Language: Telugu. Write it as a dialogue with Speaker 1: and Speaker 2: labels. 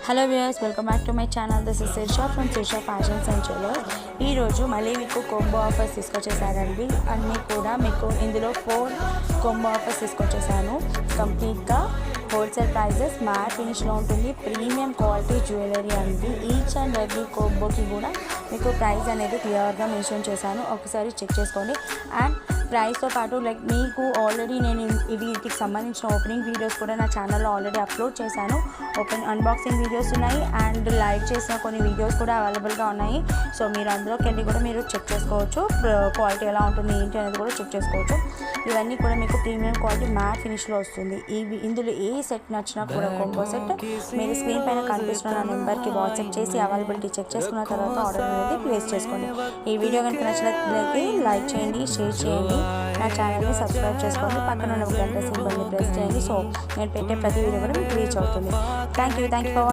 Speaker 1: Hello viewers, welcome back to my channel. This is Shirsha from Shirsha fashions and jewellers. ఈరోజు మళ్ళీ మీకు కొంబో ఆఫర్స్ తీసుకొచ్చేసానండి. అన్నీ కూడా మీకు ఇందులో 4 కొంబో ఆఫర్స్ తీసుకొచ్చేసాను. కంప్లీట్గా హోల్సేల్ ప్రైజెస్, మ్యాట్ ఫినిష్లో ఉంటుంది, ప్రీమియం క్వాలిటీ జ్యువెలరీ అండి. ఈచ్ అండ్ ఎవ్రీ కొంబోకి కూడా మీకు ప్రైస్ అనేది క్లియర్గా మెన్షన్ చేశాను, ఒకసారి చెక్ చేసుకోండి. అండ్ ప్రైస్తో పాటు మీకు ఆల్రెడీ నేను వీటికి సంబంధించిన ఓపెనింగ్ వీడియోస్ కూడా నా ఛానల్లో ఆల్రెడీ అప్లోడ్ చేశాను. అన్బాక్సింగ్ వీడియోస్ ఉన్నాయి అండ్ లైవ్ చేసిన కొన్ని వీడియోస్ కూడా అవైలబుల్గా ఉన్నాయి. సో మీరు అందులోకి వెళ్ళి కూడా మీరు చెక్ చేసుకోవచ్చు, క్వాలిటీ ఎలా ఉంటుంది ఏంటి అనేది కూడా చెక్ చేసుకోవచ్చు. ఇవన్నీ కూడా మీకు ప్రీమియం క్వాలిటీ మ్యాట్ ఫినిష్లో వస్తుంది. ఇందులో ఏ సెట్ నచ్చినా కూడా కొంబో సెట్ మీరు స్క్రీన్ పైన కనిపిస్తున్న నా నెంబర్కి వాట్సాప్ చేసి అవైలబిలిటీ చెక్ చేసుకున్న తర్వాత ఆర్డర్ అనేది ప్లేస్ చేసుకోండి. ఈ వీడియో కనుక నచ్చినట్లయితే లైక్ చేయండి, షేర్ చేయండి, నా ఛానల్ని సబ్స్క్రైబ్ చేసుకోండి, పక్కన ఉన్న గంట సింబల్ని ప్రెస్ చేయండి. సో నేను పెట్టే ప్రతి వీడియో కూడా మీకు రీచ్ అవుతుంది. Thank you for